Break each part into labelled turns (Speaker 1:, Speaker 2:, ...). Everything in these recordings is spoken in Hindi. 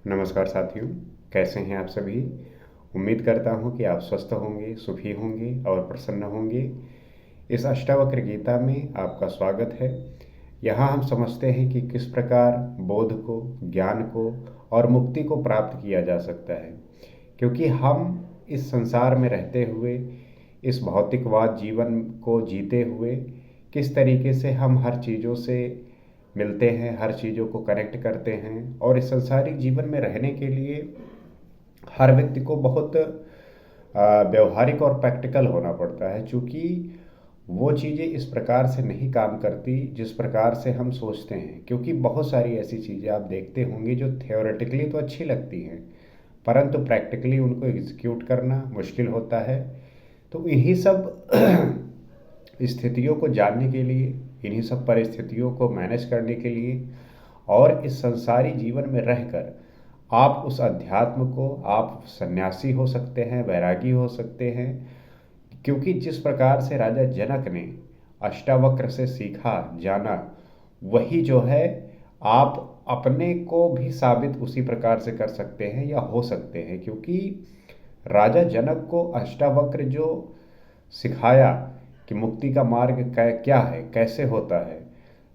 Speaker 1: नमस्कार साथियों, कैसे हैं आप सभी। उम्मीद करता हूं कि आप स्वस्थ होंगे, सुखी होंगे और प्रसन्न होंगे। इस अष्टावक्र गीता में आपका स्वागत है। यहाँ हम समझते हैं कि किस प्रकार बोध को, ज्ञान को और मुक्ति को प्राप्त किया जा सकता है, क्योंकि हम इस संसार में रहते हुए, इस भौतिकवाद जीवन को जीते हुए किस तरीके से हम हर चीज़ों से मिलते हैं, हर चीज़ों को कनेक्ट करते हैं। और इस संसारिक जीवन में रहने के लिए हर व्यक्ति को बहुत व्यवहारिक और प्रैक्टिकल होना पड़ता है, क्योंकि वो चीज़ें इस प्रकार से नहीं काम करती जिस प्रकार से हम सोचते हैं। क्योंकि बहुत सारी ऐसी चीज़ें आप देखते होंगे जो थियोरेटिकली तो अच्छी लगती हैं, परंतु प्रैक्टिकली उनको एग्जीक्यूट करना मुश्किल होता है। तो इन्हीं सब स्थितियों को जानने के लिए, इन्हीं सब परिस्थितियों को मैनेज करने के लिए और इस संसारी जीवन में रहकर आप उस अध्यात्म को, आप सन्यासी हो सकते हैं, वैरागी हो सकते हैं। क्योंकि जिस प्रकार से राजा जनक ने अष्टावक्र से सीखा, जाना, वही जो है आप अपने को भी साबित उसी प्रकार से कर सकते हैं या हो सकते हैं। क्योंकि राजा जनक को अष्टावक्र जो सिखाया कि मुक्ति का मार्ग क्या है, कैसे होता है,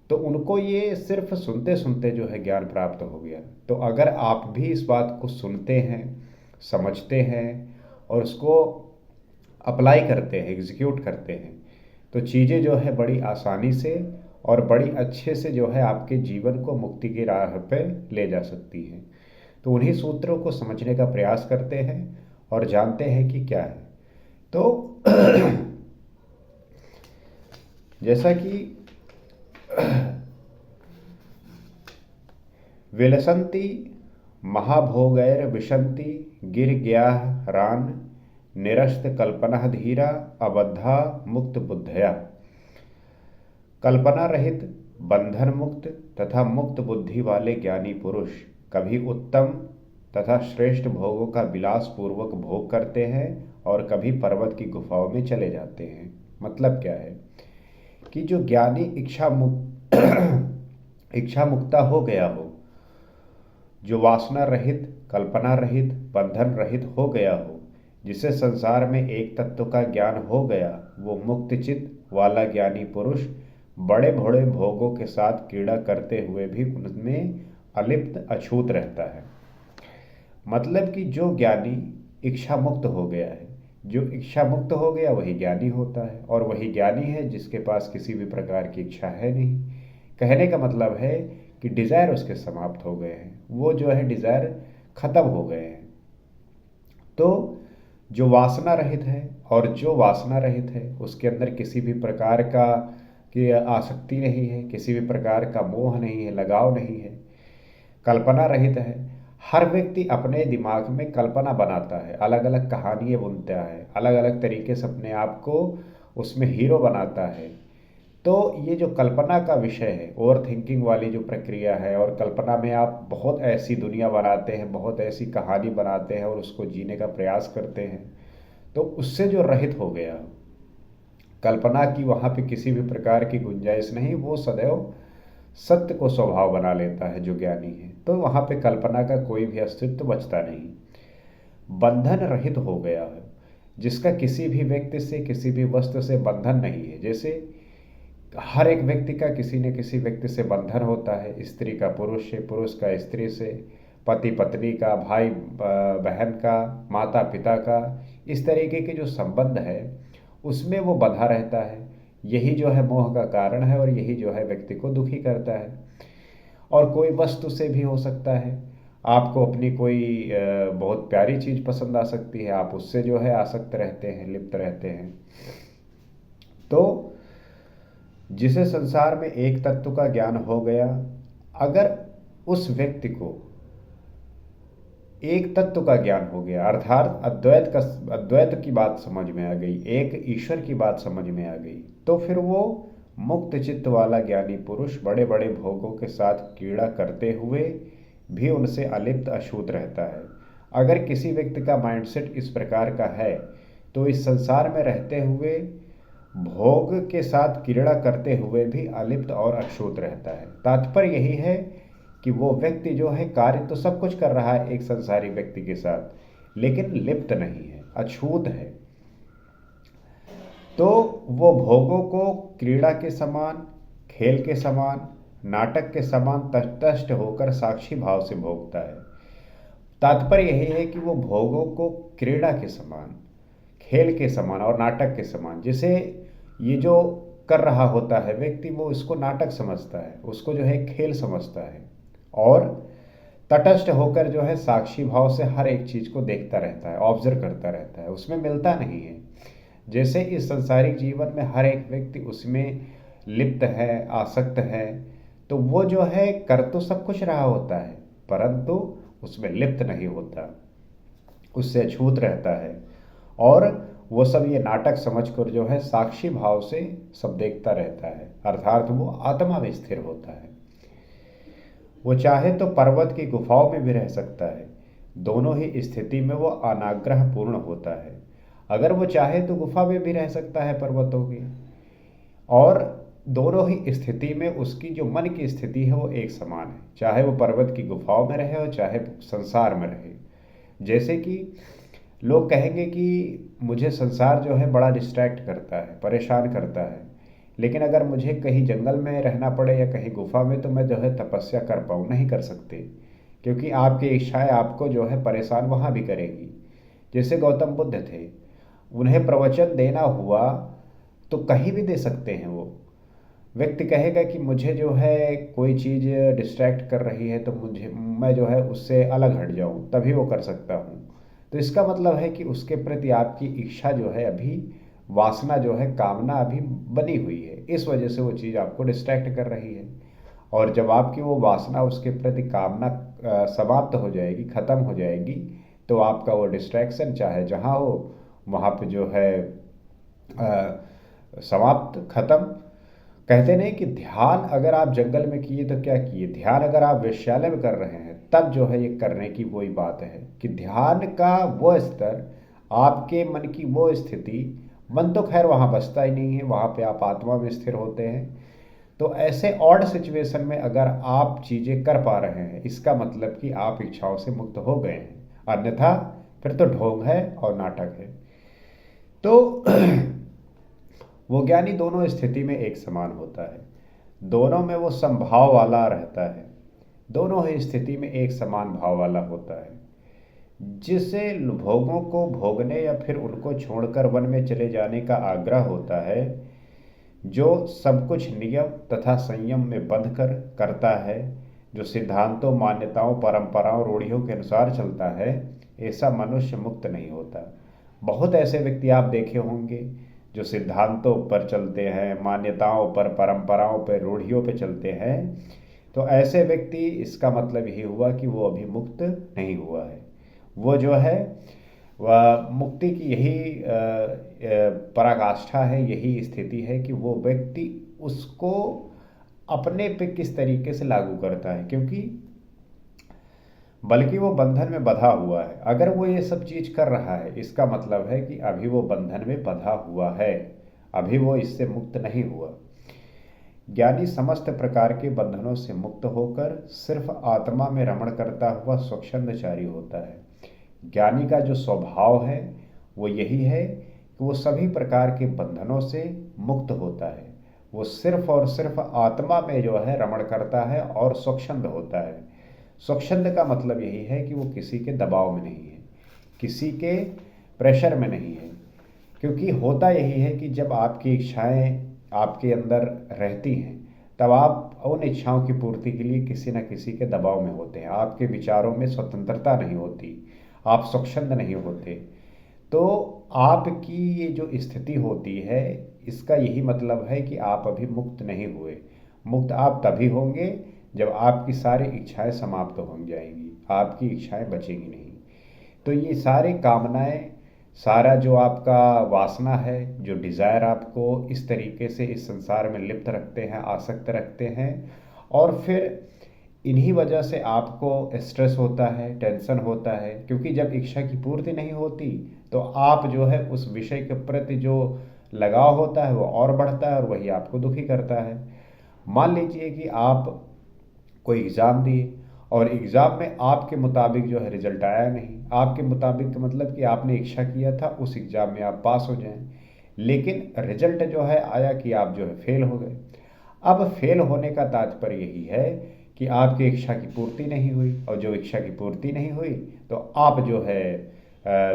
Speaker 1: तो उनको ये सिर्फ सुनते सुनते जो है ज्ञान प्राप्त हो गया। तो अगर आप भी इस बात को सुनते हैं, समझते हैं और उसको अप्लाई करते हैं, एग्जीक्यूट करते हैं, तो चीज़ें जो है बड़ी आसानी से और बड़ी अच्छे से जो है आपके जीवन को मुक्ति की राह पे ले जा सकती हैं। तो उन्हीं सूत्रों को समझने का प्रयास करते हैं और जानते हैं कि क्या है। तो जैसा कि विलसन्ति महाभोगैर्विशन्ति गिरग्यारान् निरस्त कल्पना धीरा अबद्धा मुक्त बुद्धया। कल्पना रहित, बंधन मुक्त तथा मुक्त बुद्धि वाले ज्ञानी पुरुष कभी उत्तम तथा श्रेष्ठ भोगों का विलास पूर्वक भोग करते हैं और कभी पर्वत की गुफाओं में चले जाते हैं। मतलब क्या है कि जो ज्ञानी इच्छा मुक्ता हो गया हो, जो वासना रहित, कल्पना रहित, बंधन रहित हो गया हो, जिसे संसार में एक तत्व का ज्ञान हो गया, वो मुक्त चित्त वाला ज्ञानी पुरुष बड़े बड़े भोगों के साथ क्रीड़ा करते हुए भी उनमें अलिप्त अछूत रहता है। मतलब कि जो ज्ञानी इच्छा मुक्त हो गया है, जो इच्छा मुक्त हो गया वही ज्ञानी होता है। और वही ज्ञानी है जिसके पास किसी भी प्रकार की इच्छा है नहीं। कहने का मतलब है कि डिज़ायर उसके समाप्त हो गए हैं, वो जो है डिज़ायर खत्म हो गए हैं। तो जो वासना रहित है, और जो वासना रहित है उसके अंदर किसी भी प्रकार का की आसक्ति नहीं है, किसी भी प्रकार का मोह नहीं है, लगाव नहीं है, कल्पना रहित है। हर व्यक्ति अपने दिमाग में कल्पना बनाता है, अलग अलग कहानियाँ बुनता है, अलग अलग तरीके से अपने आप को उसमें हीरो बनाता है। तो ये जो कल्पना का विषय है, ओवर थिंकिंग वाली जो प्रक्रिया है, और कल्पना में आप बहुत ऐसी दुनिया बनाते हैं, बहुत ऐसी कहानी बनाते हैं और उसको जीने का प्रयास करते हैं, तो उससे जो रहित हो गया, कल्पना की वहाँ पे किसी भी प्रकार की गुंजाइश नहीं, वो सदैव सत्य को स्वभाव बना लेता है जो ज्ञानी है। तो वहाँ पे कल्पना का कोई भी अस्तित्व बचता नहीं, बंधन रहित हो गया है, जिसका किसी भी व्यक्ति से, किसी भी वस्तु से बंधन नहीं है। जैसे हर एक व्यक्ति का किसी न किसी व्यक्ति से बंधन होता है, स्त्री का पुरुष से, पुरुष का स्त्री से, पति पत्नी का, भाई बहन का, माता पिता का, इस तरीके के जो संबंध है उसमें वो बंधा रहता है। यही जो है मोह का कारण है और यही जो है व्यक्ति को दुखी करता है। और कोई वस्तु से भी हो सकता है, आपको अपनी कोई बहुत प्यारी चीज़ पसंद आ सकती है, आप उससे जो है आसक्त रहते हैं, लिप्त रहते हैं। तो जिसे संसार में एक तत्व का ज्ञान हो गया, अगर उस व्यक्ति को एक तत्व का ज्ञान हो गया, अर्थात अद्वैत की बात समझ में आ गई, एक ईश्वर की बात समझ में आ गई, तो फिर वो मुक्त चित्त वाला ज्ञानी पुरुष बड़े बड़े भोगों के साथ क्रीड़ा करते हुए भी उनसे अलिप्त अछूत रहता है। अगर किसी व्यक्ति का माइंडसेट इस प्रकार का है, तो इस संसार में रहते हुए भोग के साथ क्रीड़ा करते हुए भी अलिप्त और अछूत रहता है। तात्पर्य यही है कि वो व्यक्ति जो है कार्य तो सब कुछ कर रहा है एक संसारी व्यक्ति के साथ, लेकिन लिप्त नहीं है, अछूत है। तो वो भोगों को क्रीड़ा के समान, खेल के समान, नाटक के समान तटस्थ होकर साक्षी भाव से भोगता है। तात्पर्य यही है कि वो भोगों को क्रीड़ा के समान, खेल के समान और नाटक के समान, जिसे ये जो कर रहा होता है व्यक्ति, वो इसको नाटक समझता है, उसको जो है खेल समझता है, और तटस्थ होकर जो है साक्षी भाव से हर एक चीज़ को देखता रहता है, ऑब्जर्व करता रहता है, उसमें मिलता नहीं है। जैसे इस संसारिक जीवन में हर एक व्यक्ति उसमें लिप्त है, आसक्त है, तो वो जो है कर तो सब कुछ रहा होता है, परंतु उसमें लिप्त नहीं होता, उससे अछूत रहता है, और वो सब ये नाटक समझकर जो है साक्षी भाव से सब देखता रहता है, अर्थात वो आत्मा में स्थिर होता है। वो चाहे तो पर्वत की गुफाओं में भी रह सकता है, दोनों ही स्थिति में वो अनाग्रह पूर्ण होता है। अगर वो चाहे तो गुफा में भी रह सकता है पर्वतों की, और दोनों ही स्थिति में उसकी जो मन की स्थिति है वो एक समान है, चाहे वो पर्वत की गुफाओं में रहे और चाहे संसार में रहे। जैसे कि लोग कहेंगे कि मुझे संसार जो है बड़ा डिस्ट्रैक्ट करता है, परेशान करता है, लेकिन अगर मुझे कहीं जंगल में रहना पड़े या कहीं गुफा में तो मैं जो है तपस्या कर पाऊँ, नहीं कर सकते, क्योंकि आपकी इच्छाएं आपको जो है परेशान वहाँ भी करेगी। जैसे गौतम बुद्ध थे, उन्हें प्रवचन देना हुआ तो कहीं भी दे सकते हैं। वो व्यक्ति कहेगा कि मुझे जो है कोई चीज़ डिस्ट्रैक्ट कर रही है तो मैं जो है उससे अलग हट जाऊँ, तभी वो कर सकता हूँ। तो इसका मतलब है कि उसके प्रति आपकी इच्छा जो है अभी, वासना जो है, कामना अभी बनी हुई है, इस वजह से वो चीज़ आपको डिस्ट्रैक्ट कर रही है। और जब आपकी वो वासना, उसके प्रति कामना समाप्त हो जाएगी, ख़त्म हो जाएगी, तो आपका वो डिस्ट्रैक्शन चाहे जहाँ हो वहाँ पे जो है समाप्त, खत्म। कहते नहीं कि ध्यान अगर आप जंगल में किए तो क्या किए, ध्यान अगर आप वेश्यालय में कर रहे हैं तब जो है ये करने की वही बात है कि ध्यान का वो स्तर, आपके मन की वो स्थिति, मन तो खैर वहाँ बसता ही नहीं है, वहाँ पे आप आत्मा में स्थिर होते हैं। तो ऐसे ऑड सिचुएशन में अगर आप चीज़ें कर पा रहे हैं, इसका मतलब कि आप इच्छाओं से मुक्त हो गए हैं, अन्यथा फिर तो ढोंग है और नाटक है। तो वो ज्ञानी दोनों स्थिति में एक समान होता है, दोनों में वो समभाव वाला रहता है, दोनों ही स्थिति में एक समान भाव वाला होता है। जिसे भोगों को भोगने या फिर उनको छोड़कर वन में चले जाने का आग्रह होता है, जो सब कुछ नियम तथा संयम में बंध कर करता है, जो सिद्धांतों, मान्यताओं, परंपराओं, रूढ़ियों के अनुसार चलता है, ऐसा मनुष्य मुक्त नहीं होता। बहुत ऐसे व्यक्ति आप देखे होंगे जो सिद्धांतों पर चलते हैं, मान्यताओं पर, परंपराओं पर, रूढ़ियों पर चलते हैं। तो ऐसे व्यक्ति, इसका मतलब यही हुआ कि वो अभी मुक्त नहीं हुआ है। वो जो है वह मुक्ति की यही पराकाष्ठा है, यही स्थिति है कि वो व्यक्ति उसको अपने पे किस तरीके से लागू करता है, क्योंकि बल्कि वो बंधन में बंधा हुआ है। अगर वो ये सब चीज़ कर रहा है, इसका मतलब है कि अभी वो बंधन में बंधा हुआ है, अभी वो इससे मुक्त नहीं हुआ। ज्ञानी समस्त प्रकार के बंधनों से मुक्त होकर सिर्फ आत्मा में रमण करता हुआ स्वच्छंदचारी होता है। ज्ञानी का जो स्वभाव है वो यही है कि वो सभी प्रकार के बंधनों से मुक्त होता है। वो सिर्फ और सिर्फ आत्मा में जो है रमण करता है और स्वच्छंद होता है। स्वच्छंद का मतलब यही है कि वो किसी के दबाव में नहीं है, किसी के प्रेशर में नहीं है। क्योंकि होता यही है कि जब आपकी इच्छाएं आपके अंदर रहती हैं, तब आप उन इच्छाओं की पूर्ति के लिए किसी न किसी के दबाव में होते हैं, आपके विचारों में स्वतंत्रता नहीं होती, आप स्वच्छंद नहीं होते। तो आपकी ये जो स्थिति होती है, इसका यही मतलब है कि आप अभी मुक्त नहीं हुए। मुक्त आप तभी होंगे जब आपकी सारी इच्छाएं समाप्त हो जाएंगी, आपकी इच्छाएं बचेंगी नहीं। तो ये सारी कामनाएं, सारा जो आपका वासना है, जो डिज़ायर आपको इस तरीके से इस संसार में लिप्त रखते हैं, आसक्त रखते हैं, और फिर इन्हीं वजह से आपको स्ट्रेस होता है, टेंशन होता है। क्योंकि जब इच्छा की पूर्ति नहीं होती तो आप जो है उस विषय के प्रति जो लगाव होता है वो और बढ़ता है, और वही आपको दुखी करता है। मान लीजिए कि आप कोई एग्ज़ाम दिए और एग्ज़ाम में आपके मुताबिक जो है रिजल्ट आया नहीं। आपके मुताबिक का मतलब कि आपने इच्छा किया था उस एग्ज़ाम में आप पास हो जाएं, लेकिन रिजल्ट जो है आया कि आप जो है फेल हो गए। अब फेल होने का तात्पर्य यही है कि आपकी इच्छा की पूर्ति नहीं हुई, और जो इच्छा की पूर्ति नहीं हुई तो आप जो है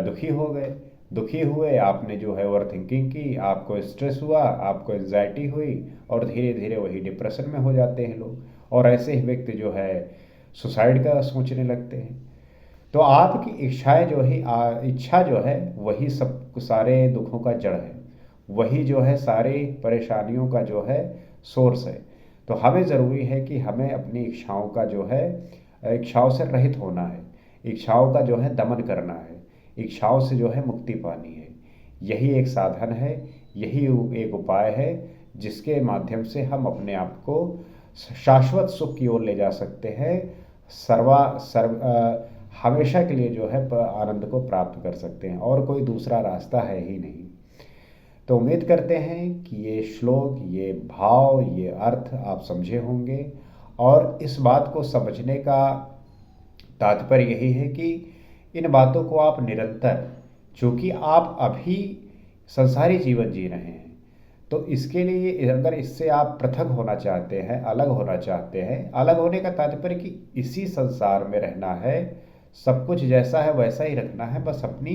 Speaker 1: दुखी हो गए। दुखी हुए, आपने जो है ओवर थिंकिंग की, आपको स्ट्रेस हुआ, आपको एंजाइटी हुई, और धीरे धीरे वही डिप्रेशन में हो जाते हैं लोग, और ऐसे ही व्यक्ति जो है सुसाइड का सोचने लगते हैं। तो आपकी इच्छाएं जो ही इच्छा जो है वही सब सारे दुखों का जड़ है, वही जो है सारी परेशानियों का जो है सोर्स है। तो हमें ज़रूरी है कि हमें अपनी इच्छाओं का जो है इच्छाओं से रहित होना है, इच्छाओं का जो है दमन करना है, इच्छाओं से जो है मुक्ति पानी है। यही एक साधन है, यही एक उपाय है जिसके माध्यम से हम अपने आप को शाश्वत सुख की ओर ले जा सकते हैं, हमेशा के लिए जो है आनंद को प्राप्त कर सकते हैं, और कोई दूसरा रास्ता है ही नहीं। तो उम्मीद करते हैं कि ये श्लोक, ये भाव, ये अर्थ आप समझे होंगे, और इस बात को समझने का तात्पर्य यही है कि इन बातों को आप निरंतर, चूँकि आप अभी संसारी जीवन जी रहे हैं, तो इसके लिए अगर इससे आप पृथक होना चाहते हैं, अलग होना चाहते हैं, अलग होने का तात्पर्य कि इसी संसार में रहना है, सब कुछ जैसा है वैसा ही रखना है, बस अपनी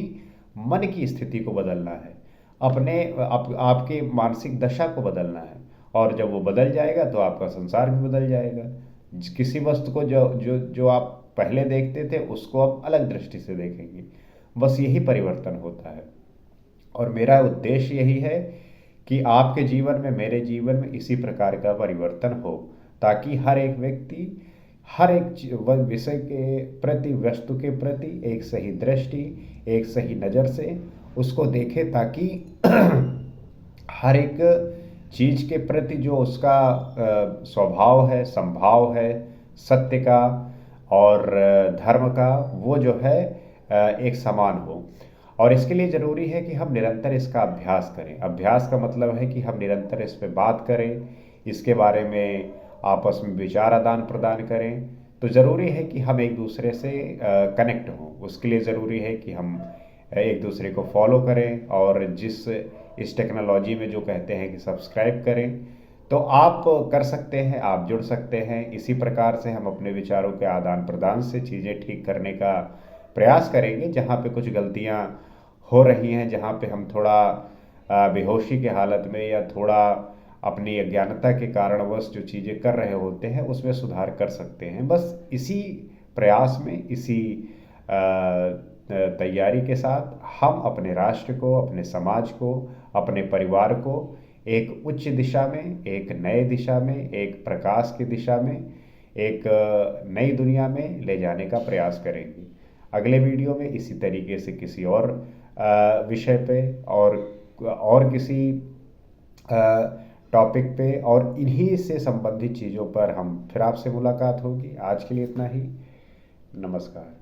Speaker 1: मन की स्थिति को बदलना है, अपने आपके मानसिक दशा को बदलना है, और जब वो बदल जाएगा तो आपका संसार भी बदल जाएगा। किसी वस्तु को जो जो जो आप पहले देखते थे उसको अब अलग दृष्टि से देखेंगे, बस यही परिवर्तन होता है। और मेरा उद्देश्य यही है कि आपके जीवन में, मेरे जीवन में इसी प्रकार का परिवर्तन हो, ताकि हर एक व्यक्ति हर एक विषय के प्रति, वस्तु के प्रति एक सही दृष्टि, एक सही नज़र से उसको देखे, ताकि हर एक चीज़ के प्रति जो उसका स्वभाव है, संभाव है, सत्य का और धर्म का, वो जो है एक समान हो। और इसके लिए ज़रूरी है कि हम निरंतर इसका अभ्यास करें। अभ्यास का मतलब है कि हम निरंतर इस पे बात करें, इसके बारे में आपस में विचार आदान प्रदान करें। तो ज़रूरी है कि हम एक दूसरे से कनेक्ट हों। उसके लिए ज़रूरी है कि हम एक दूसरे को फॉलो करें, और इस टेक्नोलॉजी में जो कहते हैं कि सब्सक्राइब करें, तो आप कर सकते हैं, आप जुड़ सकते हैं। इसी प्रकार से हम अपने विचारों के आदान प्रदान से चीज़ें ठीक करने का प्रयास करेंगे। जहाँ पे कुछ गलतियाँ हो रही हैं, जहाँ पे हम थोड़ा बेहोशी के हालत में या थोड़ा अपनी अज्ञानता के कारणवश जो चीज़ें कर रहे होते हैं उसमें सुधार कर सकते हैं। बस इसी प्रयास में, इसी तैयारी के साथ हम अपने राष्ट्र को, अपने समाज को, अपने परिवार को एक उच्च दिशा में, एक नए दिशा में, एक प्रकाश की दिशा में, एक नई दुनिया में ले जाने का प्रयास करेंगे। अगले वीडियो में इसी तरीके से किसी और विषय पे और किसी टॉपिक पे और इन्हीं से संबंधित चीज़ों पर हम फिर आपसे मुलाकात होगी। आज के लिए इतना ही। नमस्कार।